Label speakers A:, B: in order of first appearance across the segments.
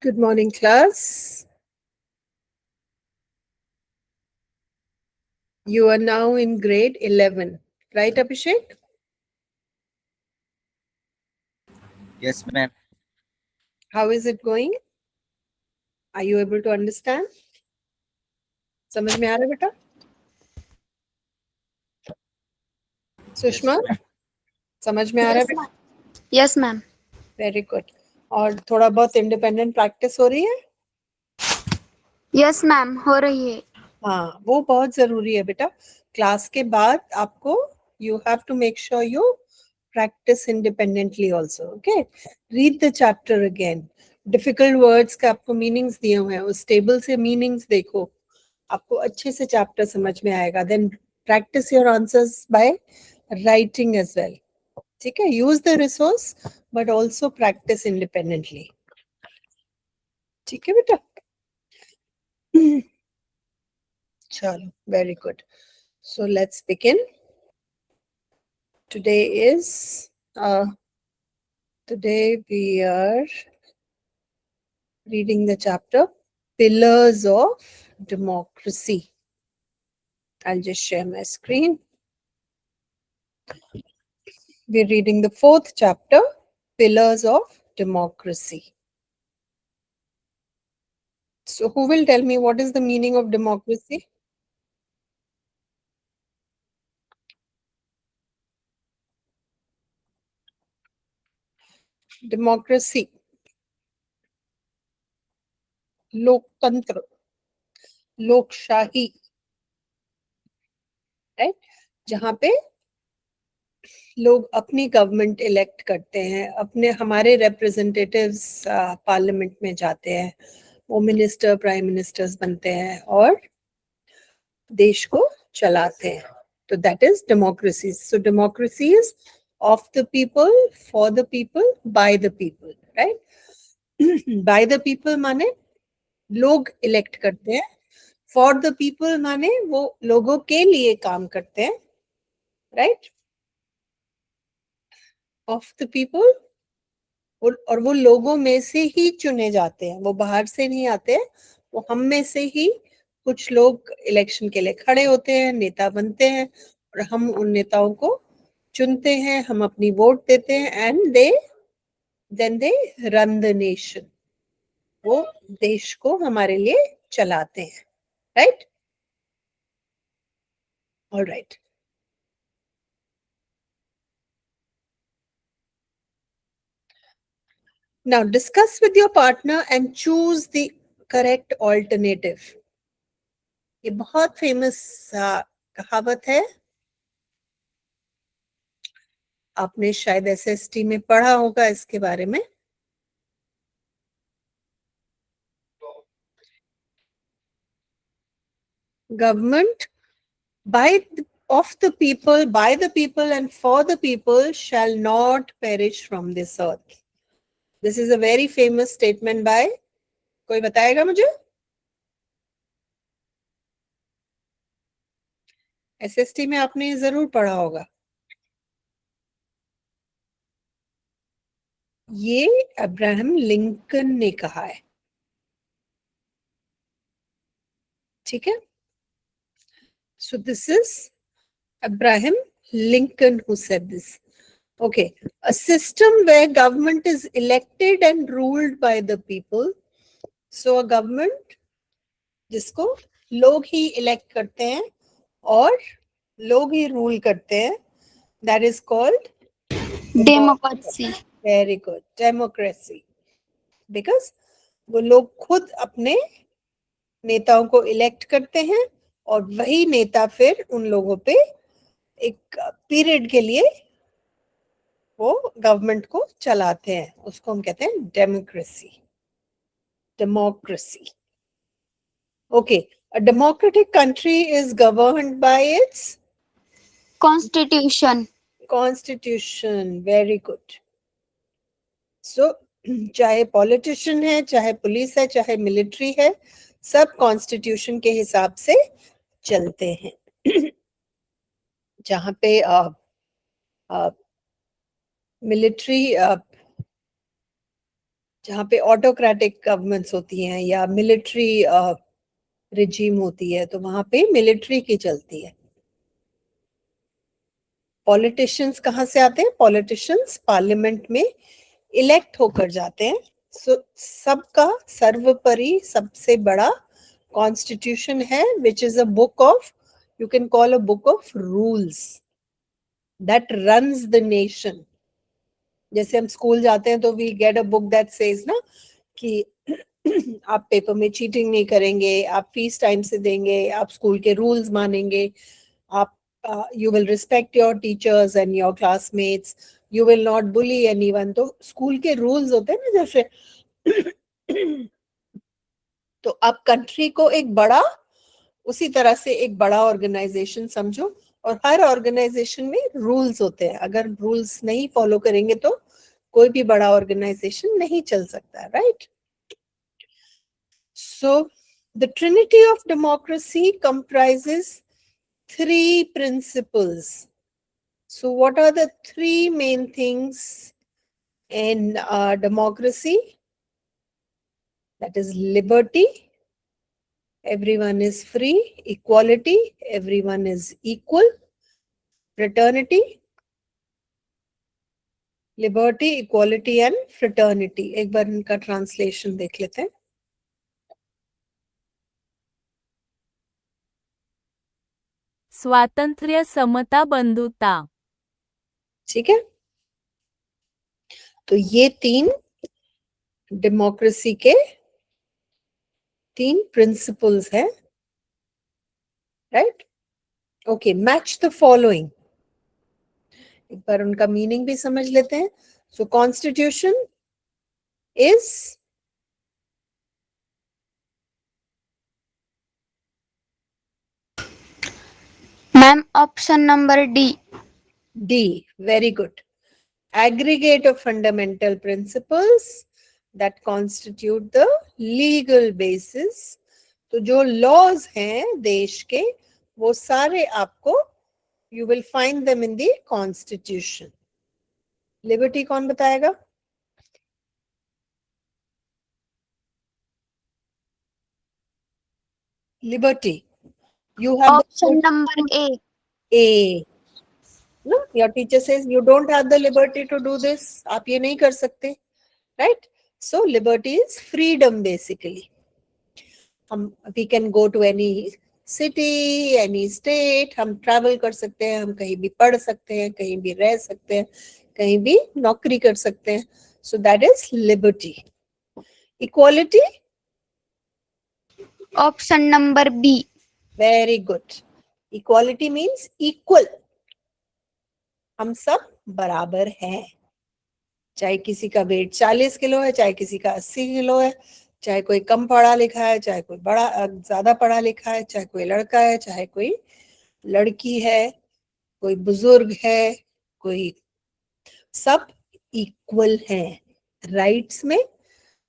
A: Good morning, class. You are now in grade 11, right, Abhishek?
B: Yes, ma'am.
A: How is it going? Are you able to understand? समझ में आ रहा है बेटा? सुषमा, समझ में आ रहा है बेटा?
C: Yes ma'am.
A: Very good. और थोड़ा बहुत इंडिपेंडेंट प्रैक्टिस हो रही है?
C: यस मैम, हो रही है।
A: हाँ, वो बहुत जरूरी है बेटा. क्लास के बाद आपको you have to make sure you practice independently also. Okay, read the chapter again. Difficult words का आपको meanings दिए हुए हैं, उस टेबल से meanings देखो, आपको अच्छे से चैप्टर समझ में आएगा. Then practice your answers by writing as well. ठीक है, use the resource but also practice independently. ठीक है बेटा? चलो, very good. So let's begin. Today we are reading the chapter Pillars of Democracy. I'll just share my screen. We're reading the 4th chapter, Pillars of Democracy. So who will tell me what is the meaning of democracy? Democracy, लोकतंत्र, लोकशाही, right? जहां पे लोग अपनी government elect करते हैं, अपने हमारे रिप्रेजेंटेटिव्स पार्लियामेंट में जाते हैं, वो मिनिस्टर प्राइम मिनिस्टर्स बनते हैं और देश को चलाते हैं. तो that is democracy. So democracy is of the people, for the people, by the people, right? Bye the people माने लोग इलेक्ट करते हैं, फॉर द पीपल माने वो लोगों के लिए काम करते हैं, राइट? ऑफ द पीपल, और वो लोगों में से ही चुने जाते हैं, वो बाहर से नहीं आते हैं, वो हम में से ही कुछ लोग इलेक्शन के लिए खड़े होते हैं, नेता बनते हैं और हम उन नेताओं को चुनते हैं, हम अपनी वोट देते हैं and then they run the nation. वो देश को हमारे लिए चलाते हैं, right? Alright. Now discuss with your partner and choose the correct alternative. ये बहुत फेमस कहावत है, आपने शायद एसएसटी में पढ़ा होगा इसके बारे में. Government of the people, by the people and for the people shall not perish from this earth. This is a very famous statement by, कोई बताएगा मुझे? एसएसटी में आपने जरूर पढ़ा होगा. ये अब्राहम लिंकन ने कहा है, ठीक है? So this is Abraham Lincoln who said this. Okay, a system where government is elected and ruled by the people. So a government जिसको लोग ही इलेक्ट करते हैं और लोग ही रूल करते हैं, that is called
C: democracy.
A: very good, democracy. Because वो लोग खुद अपने नेताओं को इलेक्ट करते हैं और वही नेता फिर उन लोगों पे एक पीरियड के लिए वो गवर्नमेंट को चलाते हैं, उसको हम कहते हैं democracy. Democracy. Okay, a democratic country is governed by its
C: constitution.
A: constitution. Very good. So चाहे पॉलिटिशियन है, चाहे पुलिस है, चाहे मिलिट्री है, सब कॉन्स्टिट्यूशन के हिसाब से चलते हैं. जहां पे मिलिट्री जहाँ पे ऑटोक्रेटिक गवर्नमेंट्स होती हैं या मिलिट्री रिजीम होती है, तो वहां पे मिलिट्री की चलती है। पॉलिटिशियंस कहाँ से आते हैं? पॉलिटिशियंस पार्लियामेंट में इलेक्ट होकर जाते हैं। सबका सर्वोपरि सबसे बड़ा कॉन्स्टिट्यूशन है, which is a book of, you can call a book of rules that runs the nation. जैसे हम स्कूल जाते हैं तो we get a book that says ना कि आप पेपर में चीटिंग नहीं करेंगे, आप फीस टाइम से देंगे, आप स्कूल के रूल्स मानेंगे, आप you will respect your teachers and your classmates, you will not bully anyone। तो स्कूल के रूल्स होते हैं ना जैसे। तो आप कंट्री को एक बड़ा, उसी तरह से एक बड़ा ऑर्गेनाइजेशन समझो, और हर ऑर्गेनाइजेशन में रूल्स होते हैं। अगर रूल्स नहीं फॉलो करेंगे तो कोई भी बड़ा ऑर्गेनाइजेशन नहीं चल सकता, right? So the trinity of democracy comprises three principles. So what are the three main things in democracy? That is liberty, everyone is free; equality, everyone is equal; fraternity, liberty, equality and fraternity। एक बार इनका translation देख लेते हैं।
D: स्वातंत्र्य, समता, बंधुता।
A: ठीक है, तो ये तीन डेमोक्रेसी के तीन प्रिंसिपल्स हैं, right? Okay, match the following. एक बार उनका मीनिंग भी समझ लेते हैं। So constitution is
C: ma'am option number D.
A: D, very good. Aggregate of fundamental principles that constitute the legal basis। तो जो लॉज हैं देश के, वो सारे आपको you will find them in the constitution। Liberty कौन बताएगा? Liberty, you have
C: option number A.
A: A। No, your teacher says you don't have the liberty to do this, आप ये नहीं कर सकते, right? So liberty is freedom basically। हम we can go to any city, any state, हम travel कर सकते हैं, हम कहीं भी पढ़ सकते हैं, कहीं भी रह सकते हैं, कहीं भी नौकरी कर सकते हैं। So that is liberty। Equality,
C: option number B.
A: very good। Equality means equal, हम सब बराबर हैं, चाहे किसी का वेट 40 किलो है, चाहे किसी का 80 किलो है, चाहे कोई कम पढ़ा लिखा है, चाहे कोई बड़ा ज्यादा पढ़ा लिखा है, चाहे कोई लड़का है, चाहे कोई लड़की है, कोई बुजुर्ग है, कोई, सब इक्वल हैं राइट्स में,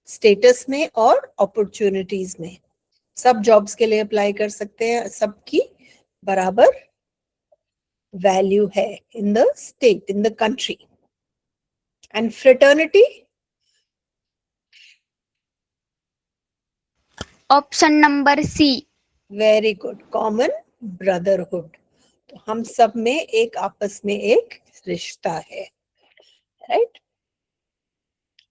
A: स्टेटस में और अपॉर्चुनिटीज में। सब जॉब्स के लिए अप्लाई कर सकते हैं, सबकी बराबर वैल्यू है in the state, in the country. And fraternity,
C: option number C.
A: Very good, common brotherhood. तो हम सब में एक आपस में एक रिश्ता है, right?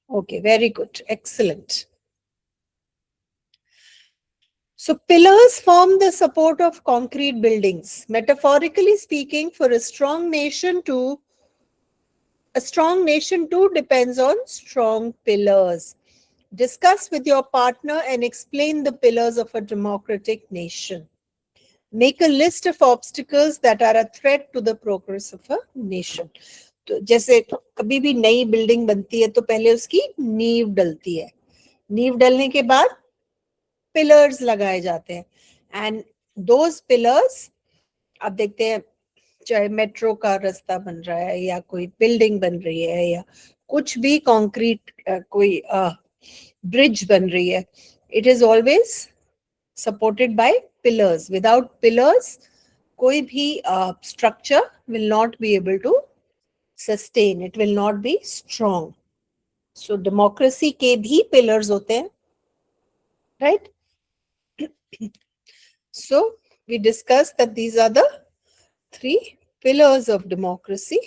A: Okay, very good, excellent. So pillars form the support of concrete buildings. Metaphorically speaking, for a strong nation too depends on strong pillars. Discuss with your partner and explain the pillars of a democratic nation. Make a list of obstacles that are a threat to the progress of a nation. तो जैसे कभी भी नई building बनती है तो पहले उसकी नींव डलती है, नींव डलने के बाद पिलर्स लगाए जाते हैं, एंड दोज पिलर्स, अब देखते हैं चाहे मेट्रो का रास्ता बन रहा है या कोई बिल्डिंग बन रही है या कुछ भी कंक्रीट कोई ब्रिज बन रही है, it is always supported by pillars. Without pillars कोई भी structure will not be able to sustain, it will not be strong। So democracy के भी पिलर्स होते हैं, right? So we discuss that these are the 3 pillars of democracy.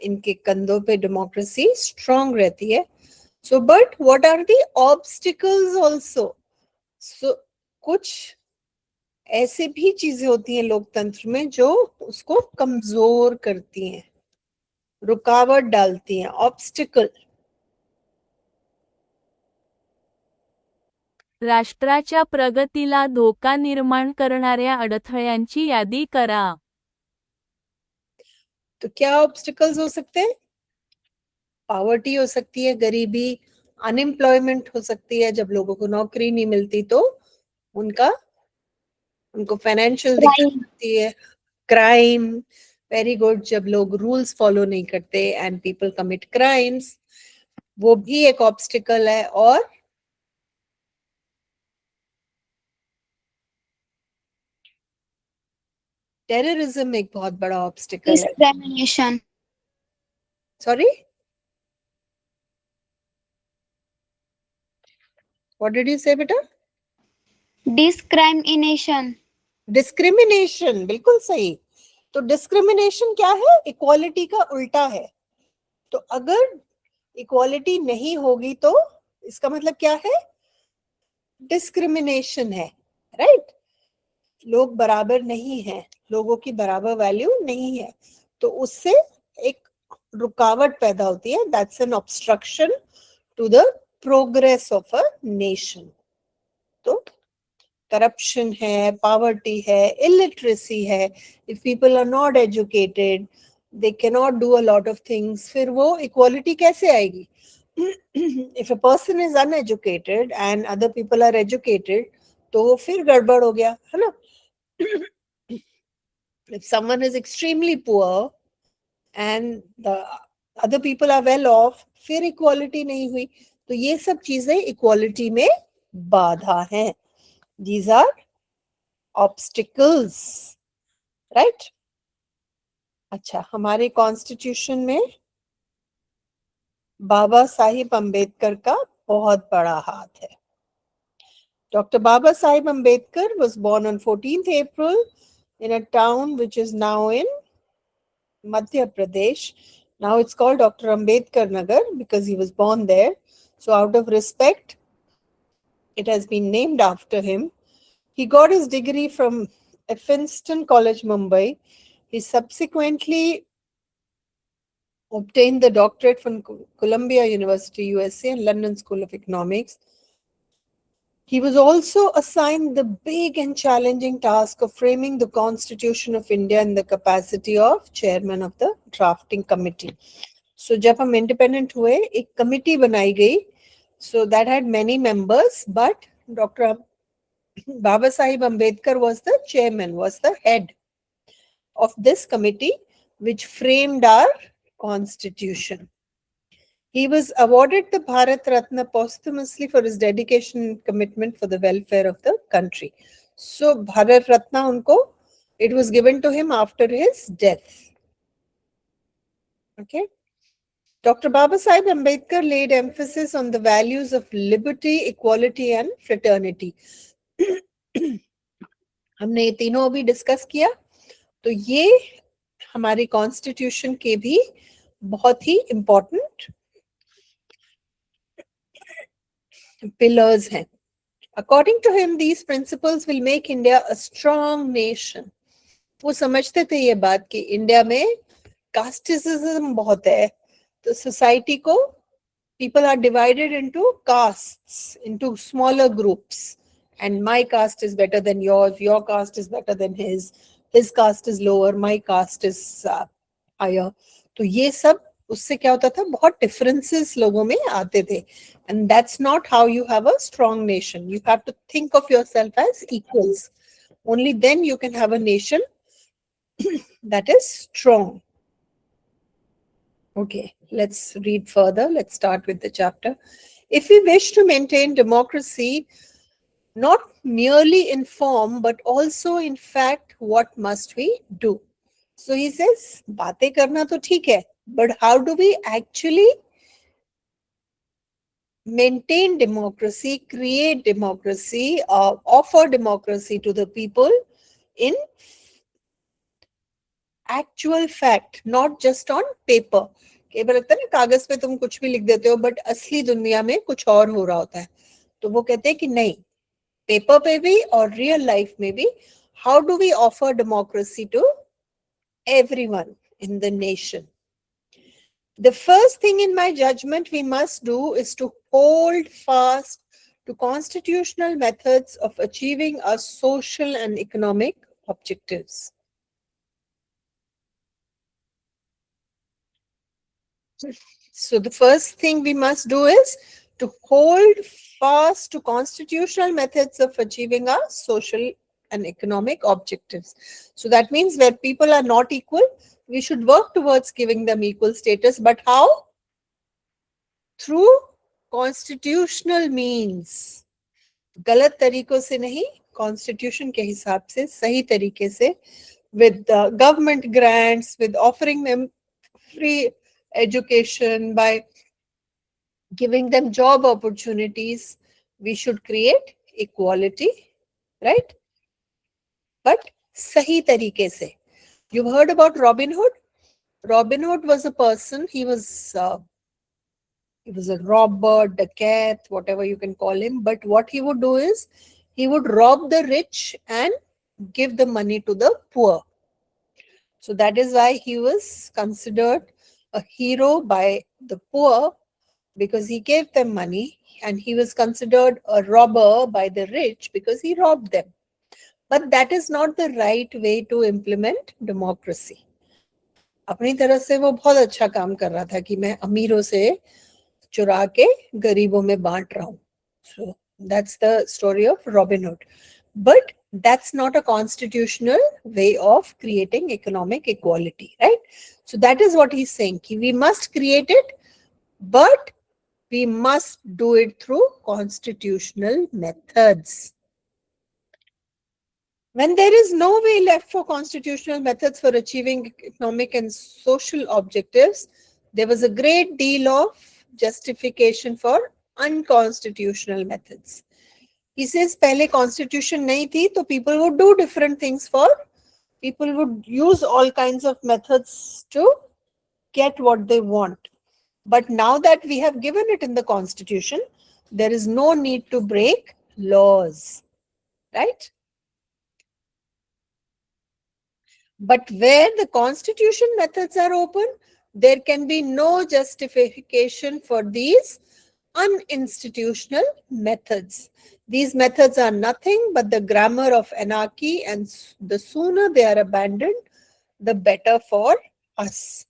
A: इनके कंधों पे democracy strong रहती है. So but what are the obstacles also? So कुछ ऐसे भी चीजें होती हैं लोकतंत्र में जो उसको कमजोर करती हैं, रुकावट डालती हैं, ऑब्स्टिकल.
D: राष्ट्राच्या प्रगतीला धोका निर्माण करणाऱ्या अडथळ्यांची यादी करा.
A: तो क्या ऑब्स्टिकल्स हो सकते हैं? पॉवर्टी हो सकती है, गरीबी, अनएम्प्लॉयमेंट हो सकती है, जब लोगों को नौकरी नहीं मिलती तो उनको फाइनेंशियल दिक्कत होती है. क्राइम, वेरी गुड, जब लोग रूल्स फॉलो नहीं करते एंड पीपल कमिट क्राइम्स, वो भी एक ऑब्स्टिकल है. और टेररिज्म एक बहुत बड़ा ऑब्स्टिकल है.
C: Discrimination.
A: Sorry, what did you से बेटा?
C: Discrimination.
A: डिस्क्रिमिनेशन, बिल्कुल सही. तो डिस्क्रिमिनेशन क्या है? इक्वालिटी का उल्टा है. तो अगर इक्वालिटी नहीं होगी तो इसका मतलब क्या है? डिस्क्रिमिनेशन है, राइट? लोग बराबर नहीं हैं, लोगों की बराबर वैल्यू नहीं है, तो उससे एक रुकावट पैदा होती है. That's an obstruction to the progress of a nation. तो करप्शन है, पॉवर्टी है, इलिटरेसी है. If people are not educated, they can not do a lot of things. फिर वो इक्वालिटी कैसे आएगी? If a person is uneducated and other people are educated, तो फिर गड़बड़ हो गया, है ना? If someone is extremely poor and the other people are well off, फिर इक्वालिटी नहीं हुई. तो ये सब चीजें इक्वालिटी में बाधा हैं. These are obstacles, right? अच्छा, हमारे कॉन्स्टिट्यूशन में बाबा साहिब अम्बेडकर का बहुत बड़ा हाथ है. Dr. Baba Sahib Ambedkar was born on 14th April in a town which is now in Madhya Pradesh. Now it's called Dr. Ambedkar Nagar because he was born there. So out of respect, it has been named after him. He got his degree from Effenston College, Mumbai. He subsequently obtained the doctorate from Columbia University, USA, and London School of Economics. He was also assigned the big and challenging task of framing the Constitution of India in the capacity of chairman of the drafting committee. So जब हम independent हुए, एक committee बनाई गई. So that had many members, but Dr. Baba Sahib Ambedkar was the chairman, was the head of this committee which framed our constitution. He was awarded the Bharat Ratna posthumously for his dedication and commitment for the welfare of the country. So Bharat Ratna unko, it was given to him after his death. Okay. Dr. Baba Sahib Ambedkar laid emphasis on the values of liberty, equality and fraternity. हमने ये तीनों अभी discuss किया. तो ये हमारी constitution के भी बहुत ही इंपॉर्टेंट पिलर्स हैं. According to him, these principles will make India a strong nation. वो समझते थे ये बात कि इंडिया में कास्टिज्म बहुत है. तो सोसाइटी को people are divided into castes, into smaller groups. And my caste is better than yours, your caste is better than his caste is lower, my caste is higher. तो ये सब उससे क्या होता था, बहुत differences लोगों में आते थे. And that's not how you have a strong nation. You have to think of yourself as equals. Only then you can have a nation that is strong. Okay, let's read further. Let's start with the chapter. If we wish to maintain democracy, not merely in form, but also in fact, what must we do? So he says, बातें करना तो ठीक है, but how do we actually maintain democracy, create democracy, offer democracy to the people in actual fact, not just on paper. कई बार लगता है ना कागज पे तुम कुछ भी लिख देते हो बट असली दुनिया में कुछ और हो रहा होता है. तो वो कहते हैं कि नहीं, पेपर पे भी और रियल लाइफ में भी how do we offer democracy to everyone in the nation? The first thing in my judgment we must do is to hold fast to constitutional methods of achieving our social and economic objectives. So the first thing we must do is to hold fast to constitutional methods of achieving our social and economic objectives. So that means where people are not equal, we should work towards giving them equal status. But how? Through constitutional means. गलत तरीकों से नहीं, constitution के हिसाब से, सही तरीके से, with government grants, with offering them free education, by giving them job opportunities, we should create equality, right? But sahi tarike se. You've heard about Robin Hood? Robin Hood was a person, he was a robber, dacoit, whatever you can call him. But what he would do is, he would rob the rich and give the money to the poor. So that is why he was considered a hero by the poor, because he gave them money, and he was considered a robber by the rich because he robbed them. But that is not the right way to implement democracy. अपनी तरह से वो बहुत अच्छा काम कर रहा था कि मैं अमीरों से चुरा के गरीबों में बांट रहा हूँ. So that's the story of Robin Hood. But that's not a constitutional way of creating economic equality, right? So that is what he's saying. We must create it, but we must do it through constitutional methods. When there is no way left for constitutional methods for achieving economic and social objectives, there was a great deal of justification for unconstitutional methods. He says, पहले constitution नहीं थी, तो people would do different things people would use all kinds of methods to get what they want. But now that we have given it in the constitution, there is no need to break laws, right? But where the constitution methods are open, there can be no justification for these uninstitutional methods. These methods are nothing but the grammar of anarchy, and the sooner they are abandoned, the better for us.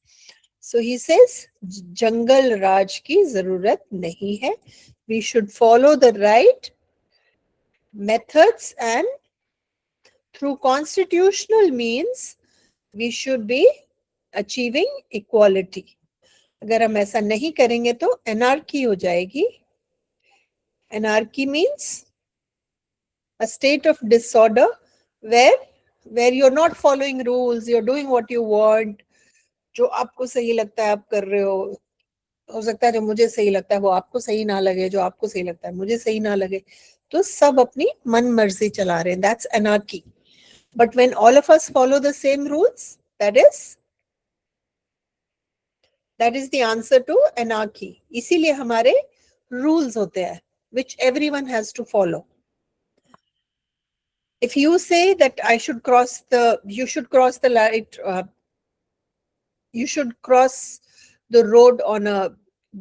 A: So he says, Jungle Raj ki zarurat nahi hai. We should follow the right methods, and through constitutional means, we should be achieving equality. अगर हम ऐसा नहीं करेंगे तो anarchy हो जाएगी. Anarchy means a state of disorder where you're not following rules, you're doing what you want. जो आपको सही लगता है आप कर रहे हो सकता है जो मुझे सही लगता है वो आपको सही ना लगे, जो आपको सही लगता है मुझे सही ना लगे, तो सब अपनी मन मर्जी चला रहे हैं. That's anarchy. But when all of us follow the same rules, that is the answer to anarchy. इसीलिए हमारे rules होते हैं, which everyone has to follow. If you say that you should cross the road on a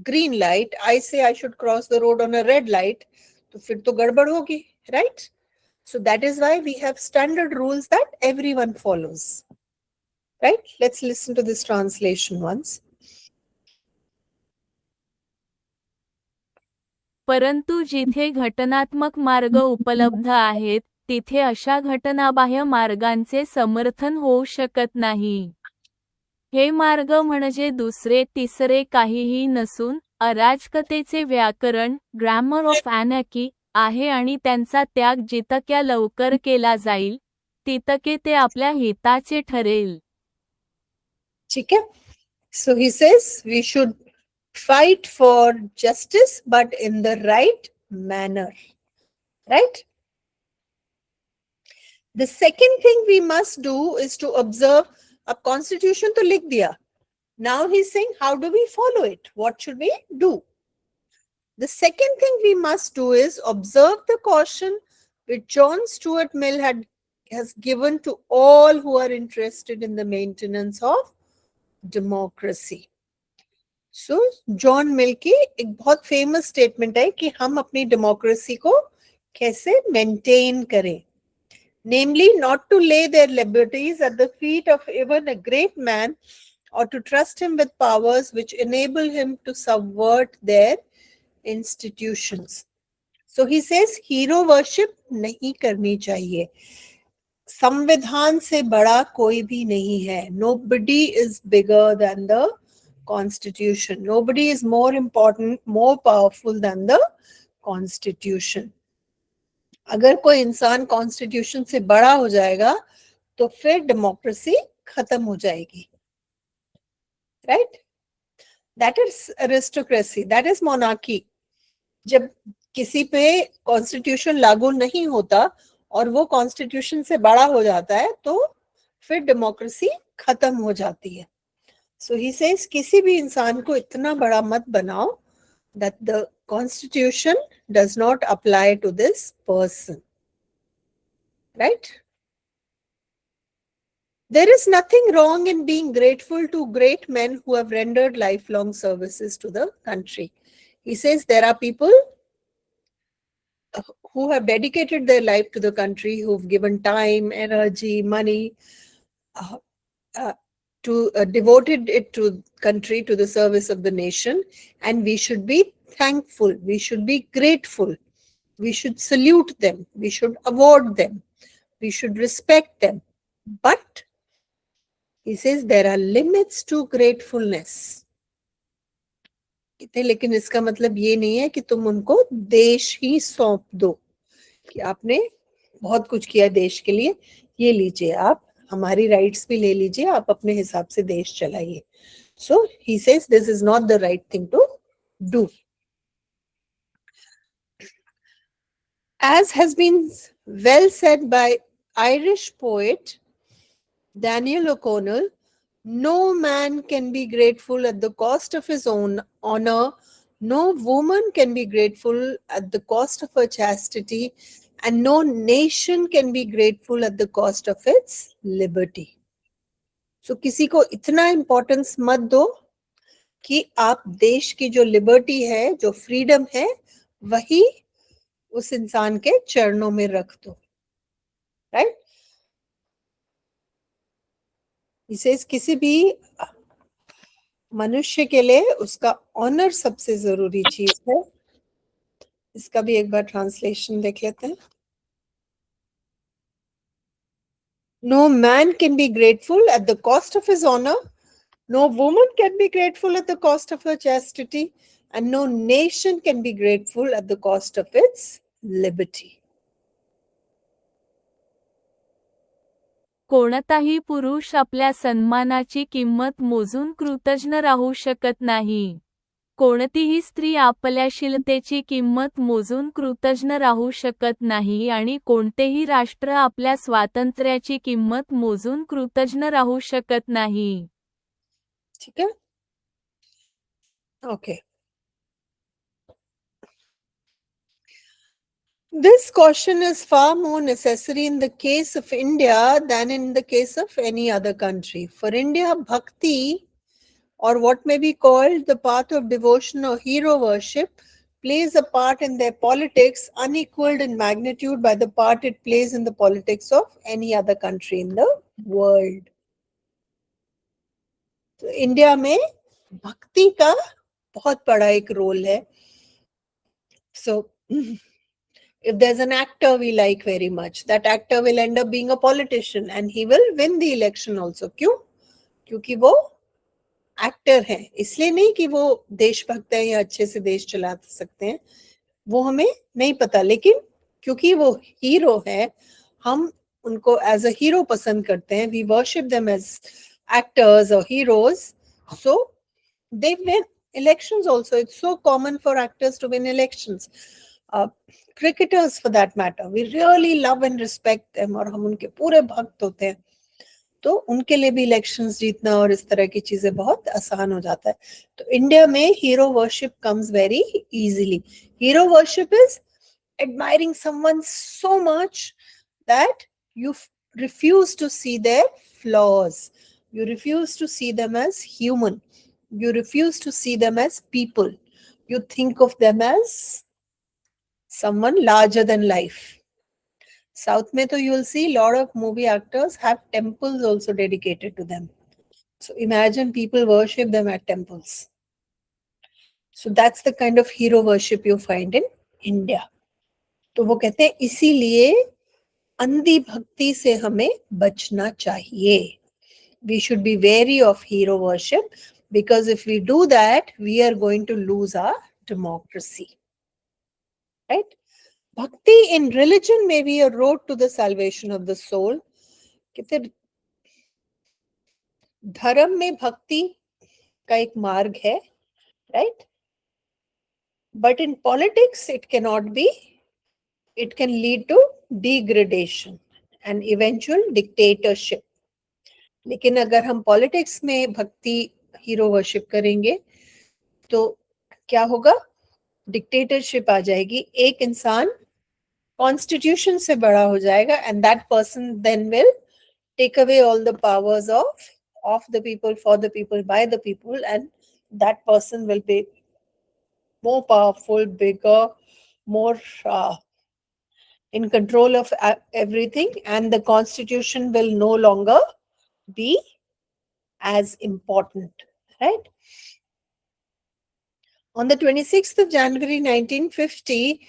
A: green light, I say I should cross the road on a red light, तो फिर तो गड़बड़ होगी, right? So that is why we have standard rules that everyone follows, right? Let's listen to this translation once.
D: परंतु जिथे घटनात्मक मार्ग उपलब्ध आहेत, तिथे अशा घटनाबाह्य मार्गांचे समर्थन होऊ शकत नाही. हे मार्ग म्हणजे दुसरे तिसरे काहीही नसून अराजकतेचे व्याकरण, ग्रामर ऑफ अॅनर्की, आहे आणि त्यांचा त्याग जितक्या लवकर केला जाईल, तितके ते आपल्या हिताचे ठरेल.
A: ठीक है? So he says we should fight for justice, but in the right manner. Right? The second thing we must do is to observe. अब constitution तो लिख दिया. Now he's saying, how do we follow it? What should we do? The second thing we must do is observe the caution which John Stuart Mill has given to all who are interested in the maintenance of democracy. So, John Mill की एक बहुत famous statement है कि हम अपनी democracy को कैसे maintain करें. Namely, not to lay their liberties at the feet of even a great man, or to trust him with powers which enable him to subvert their institutions. So he says, hero worship नहीं करनी चाहिए. संविधान से बड़ा कोई भी नहीं है. Nobody is bigger than the constitution. Nobody is more important, more powerful than the constitution. अगर कोई इंसान कॉन्स्टिट्यूशन से बड़ा हो जाएगा तो फिर डेमोक्रेसी खत्म हो जाएगी. Right? That is aristocracy, that is monarchy. जब किसी पे कॉन्स्टिट्यूशन लागू नहीं होता और वो कॉन्स्टिट्यूशन से बड़ा हो जाता है तो फिर डेमोक्रेसी खत्म हो जाती है. सो ही सेज किसी भी इंसान को इतना बड़ा मत बनाओ that the constitution does not apply to this person. Right? There is nothing wrong in being grateful to great men who have rendered lifelong services to the country. He says there are people who have dedicated their life to the country, who've given time, energy, money, devoted it to country, to the service of the nation, and we should be thankful, we should be grateful, we should salute them, we should award them, we should respect them. But he says there are limits to gratefulness. लेकिन इसका मतलब ये नहीं है कि तुम उनको देश ही सौंप दो कि आपने बहुत कुछ किया देश के लिए, ये लीजिए आप, हमारी राइट्स भी ले लीजिए, आप अपने हिसाब से देश चलाइए. So he says this is not the right thing to do. As has been well said by Irish poet Daniel O'Connell, no man can be grateful at the cost of his own honor, no woman can be grateful at the cost of her chastity, and no nation can be grateful at the cost of its liberty. So किसी को इतना importance मत दो कि आप देश की जो liberty है, जो freedom है, वही उस इंसान के चरणों में रख दो. Right? He says किसी भी मनुष्य के लिए उसका ऑनर सबसे जरूरी चीज है. इसका भी एक बार ट्रांसलेशन देख लेते हैं. No man can be grateful at the cost of his honor, no woman can be grateful at the cost of her chastity, and no nation can be grateful at the cost of its liberty.
D: कोणताही पुरुष आपल्या सन्मानाची किंमत मोजून कृतज्ञ राहू शकत नाही. कोणतीही स्त्री आपल्या शीलतेची किंमत मोजून कृतज्ञ राहू शकत नाही आणि कोणतेही राष्ट्र आपल्या स्वातंत्र्याची किंमत मोजून कृतज्ञ राहू शकत नाही.
A: ठीक है? Okay. This caution is far more necessary in the case of India than in the case of any other country. For India, bhakti, or what may be called the path of devotion or hero worship, plays a part in their politics unequaled in magnitude by the part it plays in the politics of any other country in the world. So, India में भक्ति का बहुत बड़ा एक role है. So, if there's an actor we like very much, that actor will end up being a politician and he will win the election also. क्यों? क्योंकि वो एक्टर है, इसलिए नहीं कि वो देशभक्त है या अच्छे से देश चला सकते हैं, वो हमें नहीं पता, लेकिन क्योंकि वो हीरो है हम उनको एज अ हीरो पसंद करते हैं. We worship them as actors और heroes. So they win elections also. It's so common for actors to win elections. Cricketers for that matter, we really love and respect them और हम उनके पूरे भक्त होते हैं, तो उनके लिए भी इलेक्शंस जीतना और इस तरह की चीजें बहुत आसान हो जाता है. तो इंडिया में hero worship comes very easily. Hero worship is admiring someone so much that you refuse to see their flaws. You refuse to see them as human. You refuse to see them as people. You think of them as someone larger than life. South mein to you'll see a lot of movie actors have temples also dedicated to them. So imagine people worship them at temples. So that's the kind of hero worship you find in India. तो वो कहते हैं इसीलिए अंधी भक्ति से हमें बचना चाहिए. We should be wary of hero worship, because if we do that, we are going to lose our democracy. Right? Bhakti in religion may be a road to the salvation of the soul. कहते धर्म में भक्ति का एक मार्ग है, right? But in politics, it cannot be. It can lead to degradation and eventual dictatorship. लेकिन अगर हम पॉलिटिक्स में भक्ति हीरो वर्शिप करेंगे तो क्या होगा? डिक्टेटरशिप आ जाएगी. एक इंसान कॉन्स्टिट्यूशन से बड़ा हो जाएगा, and that person then will take away all the powers of the people, for the people, by the people, and that person will be more powerful, bigger, more in control of everything, and the constitution will no longer be as important, right? On the 26th of January 1950,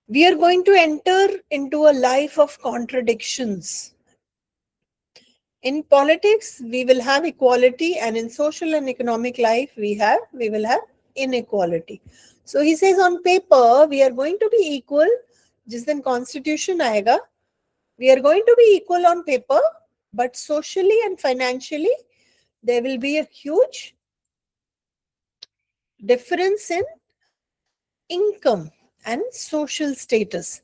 A: we are going to enter into a life of contradictions. In politics, we will have equality, and in social and economic life, we will have inequality. So he says on paper, we are going to be equal. जिस दिन constitution आएगा, we are going to be equal on paper, but socially and financially, there will be a huge difference in income and social status.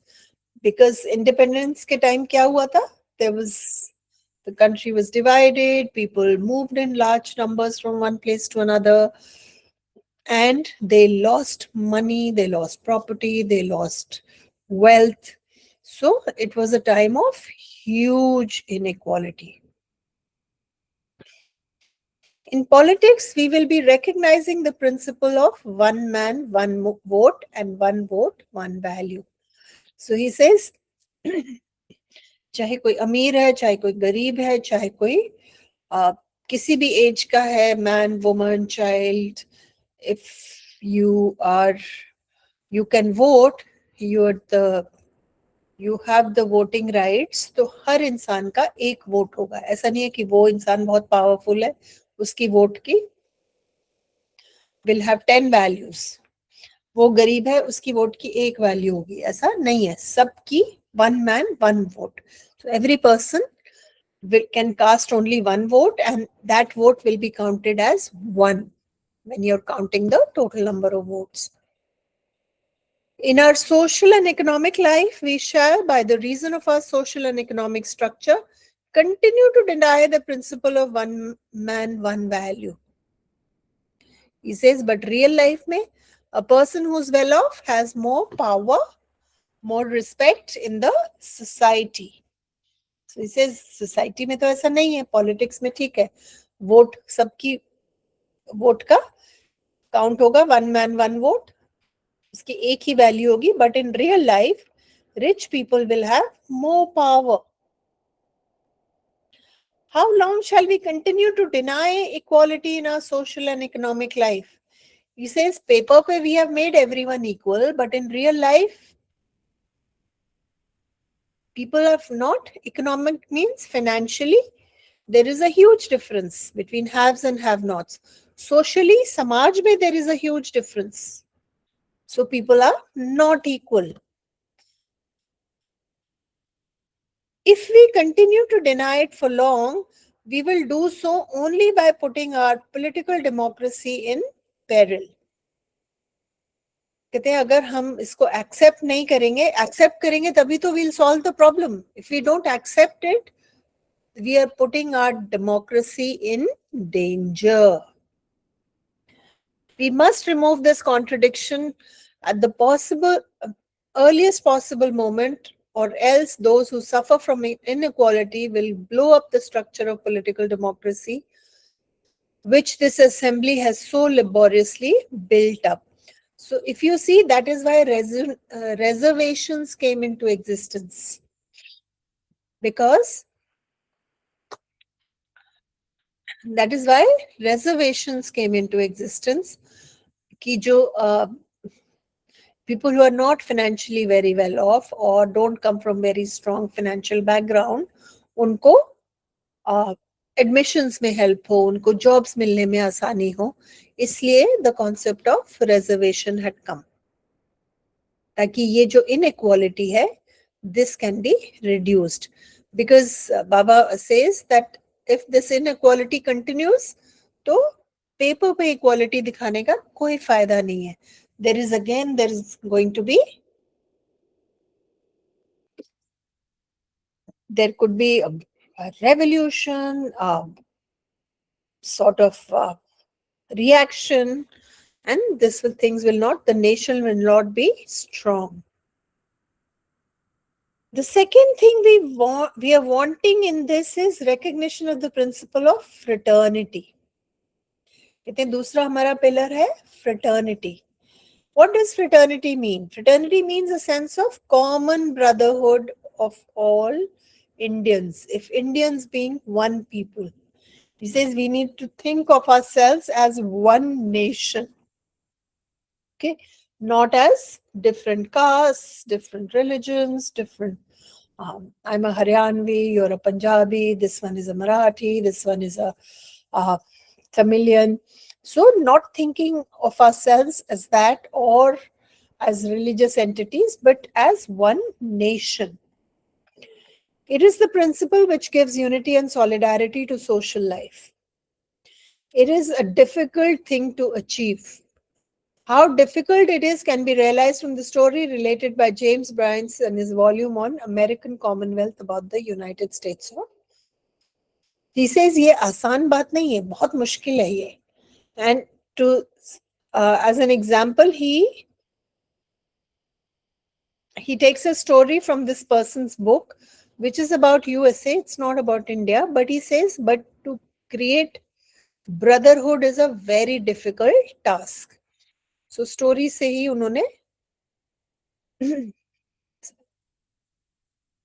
A: Because independence के time क्या हुआ था? The country was divided, people moved in large numbers from one place to another, and they lost money, they lost property, they lost wealth. So it was a time of huge inequality. In politics, we will be recognizing the principle of one man, one vote, and one vote, one value. So he says, चाहे कोई अमीर है, चाहे कोई गरीब है, चाहे कोई किसी भी एज का है, man, woman, child, if you can vote, you have the voting rights, तो हर इंसान का एक वोट होगा. ऐसा नहीं है कि वो इंसान बहुत पावरफुल है, उसकी वोट की will have 10 values. वो गरीब है, उसकी वोट की एक वैल्यू होगी. ऐसा नहीं है. सबकी one man, one vote. So every person can cast only one vote, and that vote will be counted as one when you're counting the total number of votes. In our social and economic life, we shall, by the reason of our social and economic structure, continue to deny the principle of one man, one value. He says, but real life में, a person who's well off has more power, more respect in the society. So he says, society में तो ऐसा नहीं है, politics में ठीक है, vote सबकी वोट का काउंट होगा, one man, one vote, उसकी एक ही वैल्यू होगी. But in real life, rich people will have more power. How long shall we continue to deny equality in our social and economic life? He says, paper pe we have made everyone equal, but in real life, people are not. Economic means financially, there is a huge difference between haves and have-nots. Socially, samaj mein there is a huge difference. So people are not equal. If we continue to deny it for long, we will do so only by putting our political democracy in peril. कहते हैं अगर हम इसको accept नहीं करेंगे, accept करेंगे तभी तो we'll solve the problem. If we don't accept it, we are putting our democracy in danger. We must remove this contradiction at the earliest possible moment, or else those who suffer from inequality will blow up the structure of political democracy, which this assembly has so laboriously built up. So if you see, that is why reservations came into existence. Because that is why reservations came into existence. कि जो people who are not financially very well off or don't come from very strong financial background, उनको admissions में help हो, उनको jobs मिलने में आसानी हो, इसलिए the concept of reservation had come. ताकि ये जो inequality है, this can be reduced. Because Baba says that if this inequality continues, तो पेपर पे इक्वालिटी दिखाने का कोई फायदा नहीं है. There is going to be, there could be a revolution, sort of reaction, and the nation will not be strong. The second thing we are wanting in this is recognition of the principle of fraternity. कहते हैं दूसरा हमारा pillar है fraternity. What does fraternity mean? Fraternity means a sense of common brotherhood of all Indians, if Indians being one people. He says we need to think of ourselves as one nation. Okay, not as different castes, different religions, different. I'm a Haryanvi, you're a Punjabi, this one is a Marathi, this one is a Tamilian. So not thinking of ourselves as that or as religious entities, but as one nation. It is the principle which gives unity and solidarity to social life. It is a difficult thing to achieve. How difficult it is can be realized from the story related by James Bryant in his volume on American Commonwealth about the United States. He says ये आसान बात नहीं है, बहुत मुश्किल है ये. And as an example, he takes a story from this person's book, which is about USA. It's not about India, but he says, but to create brotherhood is a very difficult task. So story से ही उन्होंने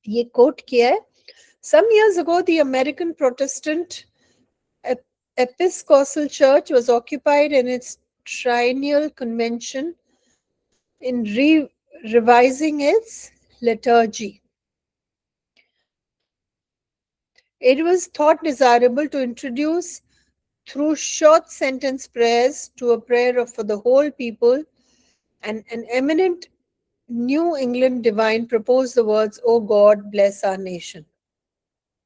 A: ये quote किया है. Some years ago, the American Protestant Episcopal Church was occupied in its triennial convention in revising its liturgy. It was thought desirable to introduce through short sentence prayers to a prayer for the whole people, and an eminent New England divine proposed the words, "O God, bless our nation."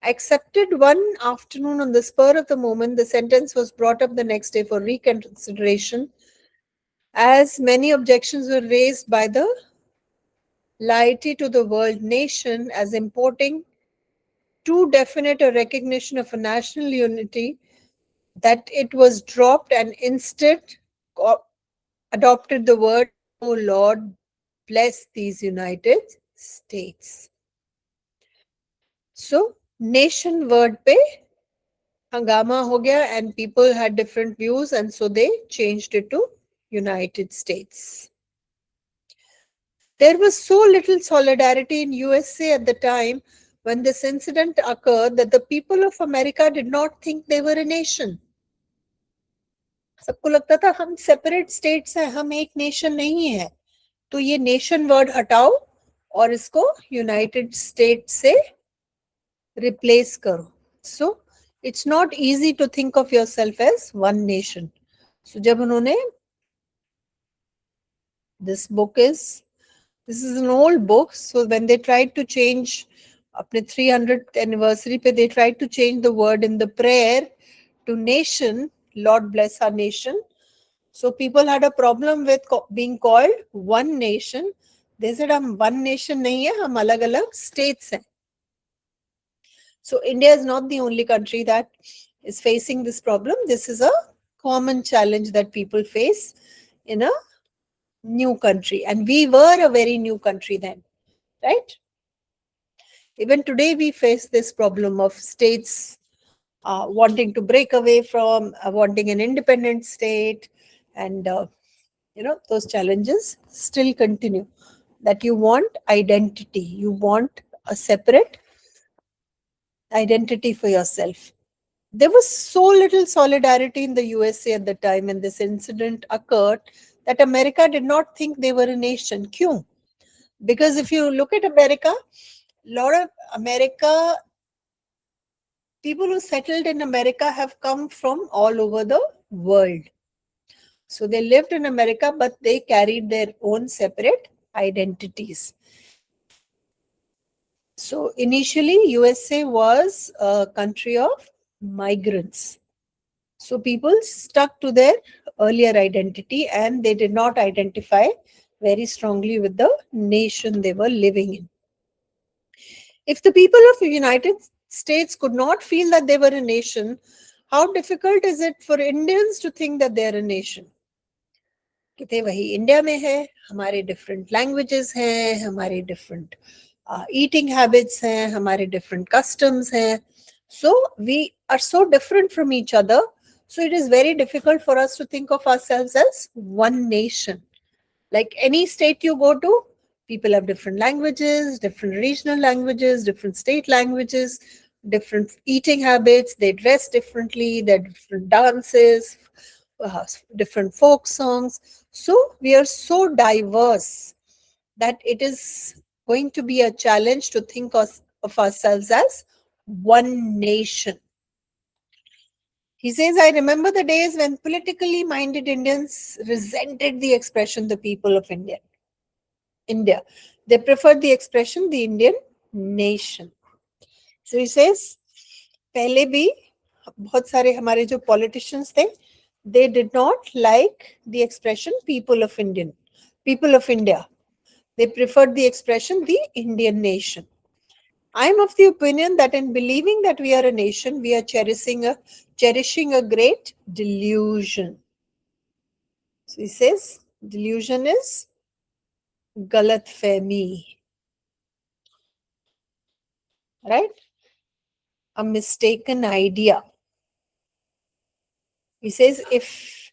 A: Accepted one afternoon on the spur of the moment, the sentence was brought up the next day for reconsideration, as many objections were raised by the laity to the world nation as importing too definite a recognition of a national unity, that it was dropped and instead adopted the word, "O Lord, bless these United States." So, nation word पे hangama हो गया, and people had different views, and so they changed it to United States. There was so little solidarity in USA at the time when this incident occurred that the people of America did not think they were a nation. सबको लगता था हम separate states हैं, हम एक nation नहीं है. तो ये nation word हटाओ और इसको United States से replace करो. So it's not easy to think of yourself as one nation. So जब उन्होंने, this is an old book, so when they tried to change अपने 300th anniversary पे, they tried to change the word in the prayer to nation, Lord bless our nation. So people had a problem with being called one nation. They said हम one nation नहीं है, हम अलग अलग states हैं. So India is not the only country that is facing this problem. This is a common challenge that people face in a new country, and we were a very new country then, right? Even today we face this problem of states wanting to break away from wanting an independent state, and those challenges still continue, that you want identity, you want a separate identity for yourself. There was so little solidarity in the USA at the time when this incident occurred that America did not think they were a nation. Kyun? Because if you look at America, a lot of people who settled in America have come from all over the world. So they lived in America, but they carried their own separate identities. So initially, USA was a country of migrants. So people stuck to their earlier identity and they did not identify very strongly with the nation they were living in. If the people of the United States could not feel that they were a nation, how difficult is it for Indians to think that they are a nation? कितने वही India में है, हमारे different languages हैं, हमारे different eating habits हैं, हमारे different customs हैं. So we are so different from each other. So it is very difficult for us to think of ourselves as one nation. Like any state you go to, people have different languages, different regional languages, different state languages, different eating habits, they dress differently, there are different dances, different folk songs. So we are so diverse that it is going to be a challenge to think of ourselves as one nation. He says, I remember the days when politically minded Indians resented the expression the people of India. They preferred the expression the Indian nation. So he says, पहले भी बहुत सारे हमारे जो politicians थे, they did not like the expression people of India. They preferred the expression the Indian nation. I am of the opinion that in believing that we are a nation, we are cherishing a great delusion. So he says, delusion is galat fehmi, right? A mistaken idea. He says, if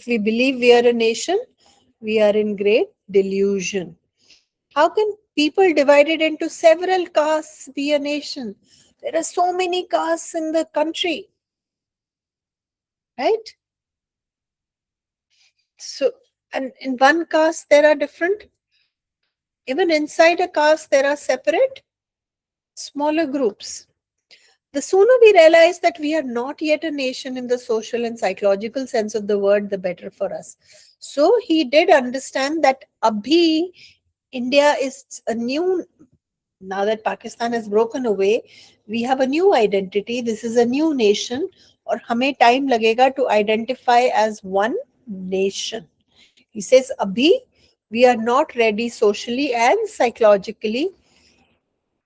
A: we believe we are a nation, we are in great delusion. How can people divided into several castes be a nation? There are so many castes in the country, right? So, and in one caste there are different, even inside a caste there are separate, smaller groups. The sooner we realize that we are not yet a nation in the social and psychological sense of the word, the better for us. So he did understand that abhi India is a new, now that Pakistan has broken away, we have a new identity. This is a new nation, और हमें time लगेगा to identify as one nation. He says, abhi we are not ready socially and psychologically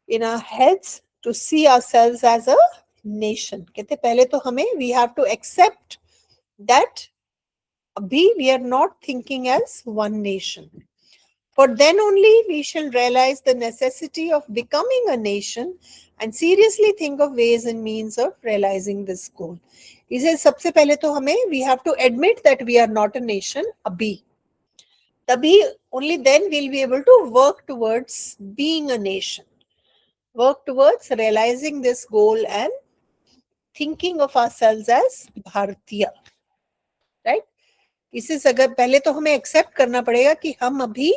A: in our heads to see ourselves as a nation. कहते पहले तो हमें, we have to accept that abhi we are not thinking as one nation. For then only we shall realize the necessity of becoming a nation and seriously think of ways and means of realizing this goal. He says, सबसे पहले तो हमें, we have to admit that we are not a nation abhi. तभी, only then we'll be able to work towards being a nation. Work towards realizing this goal and thinking of ourselves as Bharatiya. Right? इसे अगर पहले तो हमें accept करना पड़ेगा कि हम अभी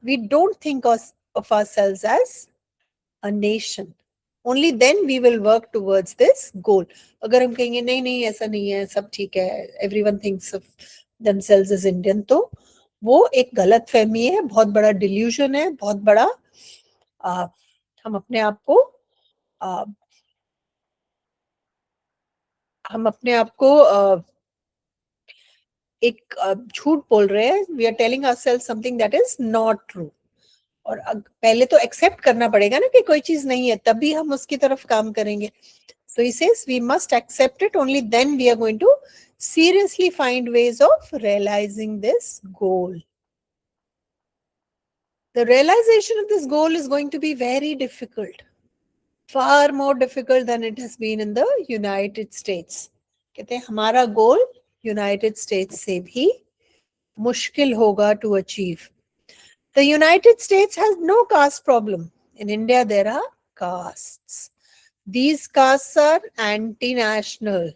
A: we don't think of ourselves as a nation. Only then we will work towards this goal. अगर हम कहेंगे नहीं नहीं ऐसा नहीं है, सब ठीक है, everyone thinks of themselves as Indian, तो वो एक गलत फहमी है, बहुत बड़ा delusion है, बहुत बड़ा हम अपने आप को हम अपने आप को एक झूठ बोल रहे हैं, we are telling ourselves something that is not true. और पहले तो एक्सेप्ट करना पड़ेगा ना कि कोई चीज नहीं है, तभी हम उसकी तरफ काम करेंगे। So he says we must accept it, only then we are going to seriously find ways of realizing this goal. The realization of this goal is going to be very difficult, far more difficult than it has been in the United States. कहते हैं हमारा गोल United states से भी मुश्किल होगा to achieve. The United States has no caste problem. In India, there are castes. These castes are anti-national.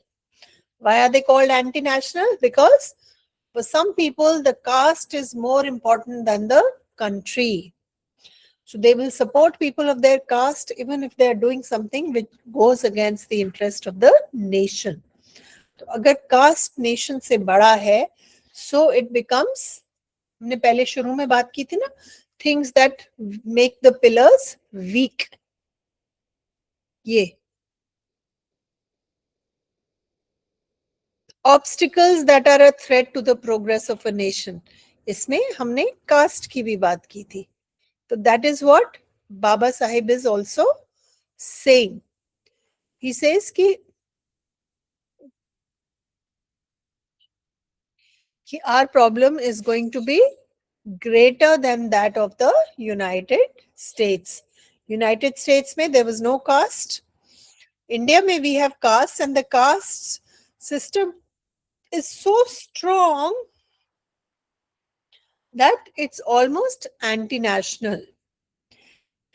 A: Why are they called anti-national? Because for some people, the caste is more important than the country. So they will support people of their caste even if they are doing something which goes against the interest of the nation. तो अगर caste nation से बड़ा है, so it becomes, हमने पहले शुरू में बात की थी ना, things that make the pillars weak. ये obstacles that are a threat to the progress of a nation. इसमें हमने caste की भी बात की थी. So that is what Baba Sahib is also saying. He says कि our problem is going to be greater than that of the United States. United States में there was no caste. India में we have castes, and the caste system is so strong that it's almost anti-national.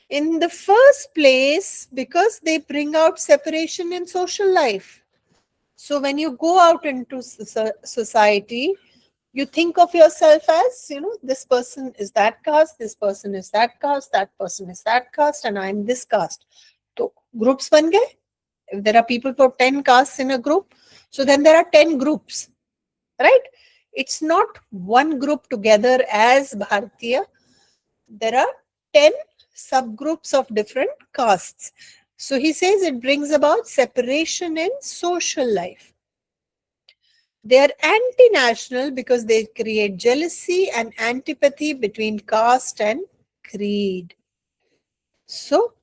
A: In the first place, because they bring out separation in social life. So when you go out into society, you think of yourself as, this person is that caste, this person is that caste, that person is that caste, and I'm this caste. So groups ban gaye. If there are people for 10 castes in a group, so then there are 10 groups, right? It's not one group together as Bharatiya. There are 10 subgroups of different castes. So he says it brings about separation in social life. They are anti-national because they create jealousy and antipathy between caste and creed. So,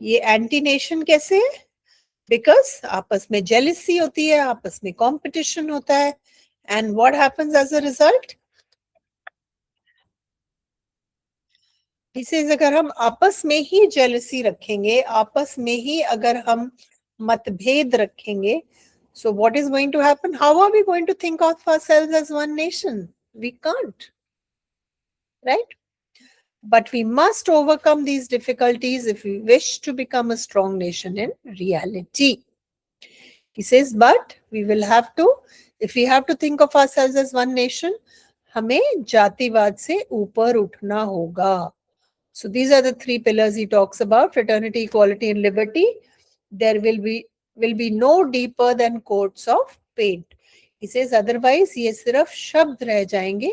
A: ये anti-nation कैसे है? Because आपस में jealousy होती है, आपस में competition होता है, and what happens as a result? He says अगर हम आपस में ही jealousy रखेंगे, आपस में ही अगर हम मतभेद रखेंगे, so what is going to happen? How are we going to think of ourselves as one nation? We can't, right? But we must overcome these difficulties if we wish to become a strong nation in reality. He says, but we will have to, if we have to think of ourselves as one nation, हमें जातिवाद से ऊपर उठना होगा. So these are the three pillars he talks about: fraternity, equality, and liberty. There will be no deeper than coats of paint. He says otherwise ये सिर्फ शब्द रह जाएंगे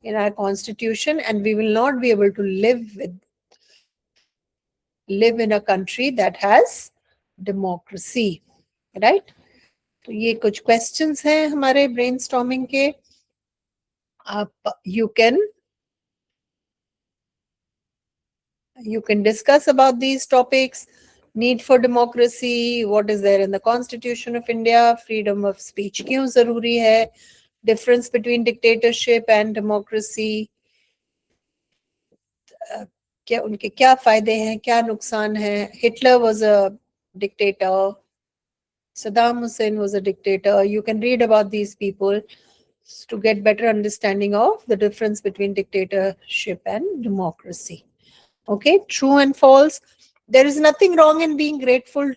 A: in our constitution, and we will not be able to live in a country that has democracy, right? तो ये कुछ questions हैं हमारे brainstorming के. आप you can discuss about these topics. Need for democracy, what is there in the Constitution of India, freedom of speech क्यों जरूरी है, difference between dictatorship and democracy, क्या उनके क्या फायदे हैं, क्या नुकसान है. Hitler was a dictator, Saddam Hussein was a dictator. You can read about these people to get better understanding of the difference between dictatorship and democracy. Okay, true and false. There is nothing wrong in being grateful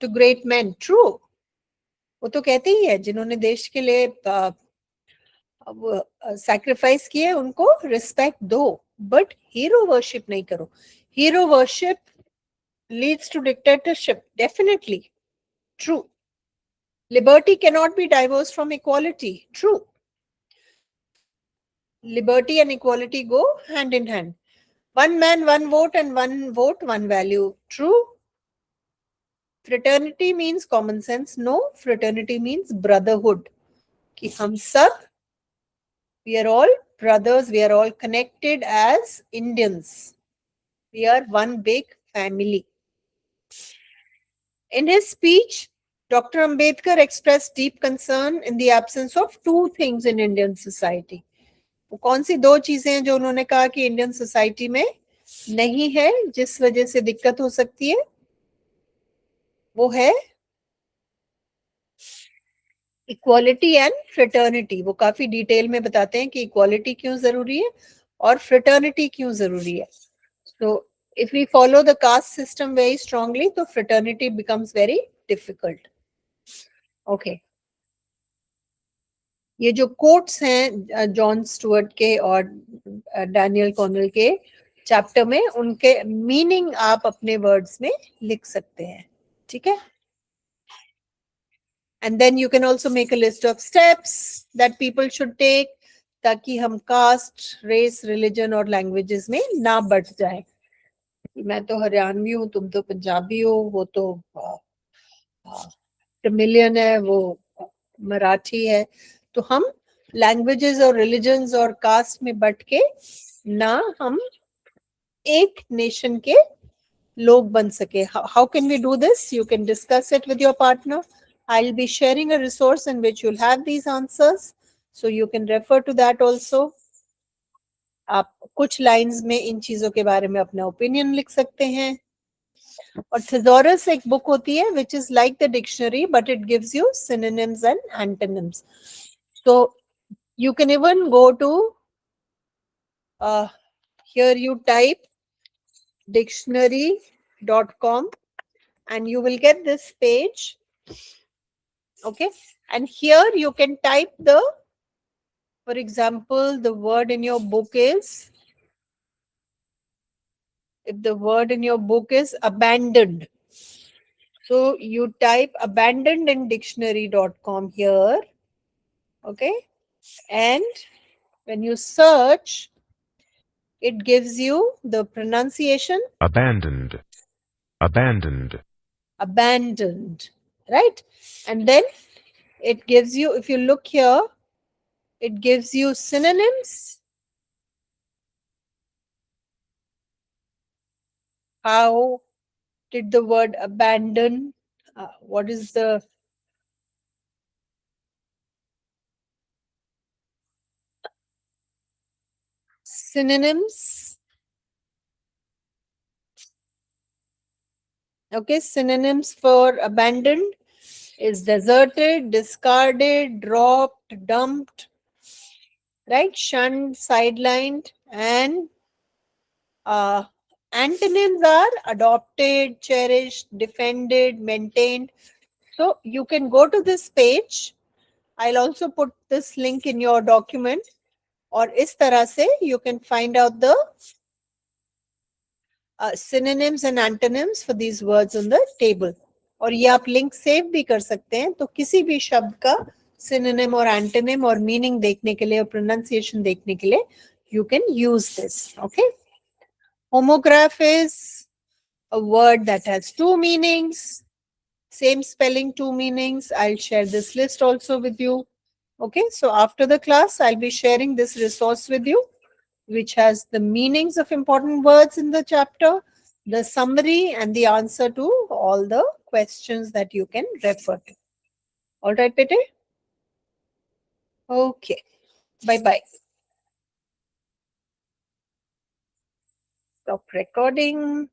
A: to great men. True. वो तो कहते ही है जिन्होंने देश के लिए sacrifice किए उनको रिस्पेक्ट दो, बट हीरो वर्शिप नहीं करो. Hero worship leads to dictatorship. Definitely. True. Liberty cannot be divorced from equality. True. Liberty and equality go hand in hand. One man, one vote, and one vote, one value. True. Fraternity means common sense. No, fraternity means brotherhood. कि हम सब, we are all brothers, we are all connected as Indians. We are one big family. In his speech, Dr. Ambedkar expressed deep concern in the absence of two things in Indian society. वो कौन सी दो चीजें हैं जो उन्होंने कहा कि Indian society में नहीं है, जिस वजह से दिक्कत हो सकती है? वो है इक्वालिटी एंड फ्रेटर्निटी. वो काफी डिटेल में बताते हैं कि इक्वालिटी क्यों जरूरी है और फ्रेटर्निटी क्यों जरूरी है. तो if we follow the caste system very strongly, तो fraternity becomes very difficult. Okay. ये जो कोट्स हैं जॉन स्टुअर्ट के और डैनियल कॉर्नेल के चैप्टर में, उनके मीनिंग आप अपने वर्ड्स में लिख सकते हैं. ठीक है. And then you can also make a list of steps that people should take ताकि हम कास्ट, रेस, रिलीजन और लैंग्वेजेस में ना बढ़ जाए. मैं तो हरियाणवी हूँ, तुम तो पंजाबी हो, वो तो तमिलियन है, वो मराठी है. तो हम लैंग्वेजेस और रिलीजन्स और कास्ट में बट के ना हम एक नेशन के लोग बन सके. How can we do this? You can discuss it with your partner. I will be sharing a resource in which you will have these answers, so you can refer to that also. आप कुछ lines में इन चीजों के बारे में अपना opinion लिख सकते हैं. और थिसॉरस एक बुक होती है which is like the dictionary but it gives you synonyms and antonyms. So you can even go to here you type dictionary.com and you will get this page. Okay, and here you can type the, for example, the word in your book is, if the word in your book is abandoned, so you type abandoned in dictionary.com here. Okay, and when you search, it gives you the pronunciation
E: abandoned, abandoned,
A: abandoned, right? And then it gives you, if you look here, it gives you synonyms. How did the word abandon, what is the synonyms? Okay, synonyms for abandoned is deserted, discarded, dropped, dumped, right? Shunned, sidelined, and antonyms are adopted, cherished, defended, maintained. So you can go to this page. I'll also put this link in your document. और इस तरह से you can find out the synonyms and antonyms for these words on the table. और ये आप link save भी कर सकते हैं. तो किसी भी शब्द का synonym और antonym और meaning देखने के लिए और pronunciation देखने के लिए you can use this. Okay. Homograph is a word that has two meanings, same spelling, two meanings. I'll share this list also with you. Okay, so after the class, I'll be sharing this resource with you, which has the meanings of important words in the chapter, the summary, and the answer to all the questions that you can refer to. All right, Pete? Okay, bye-bye. Stop recording.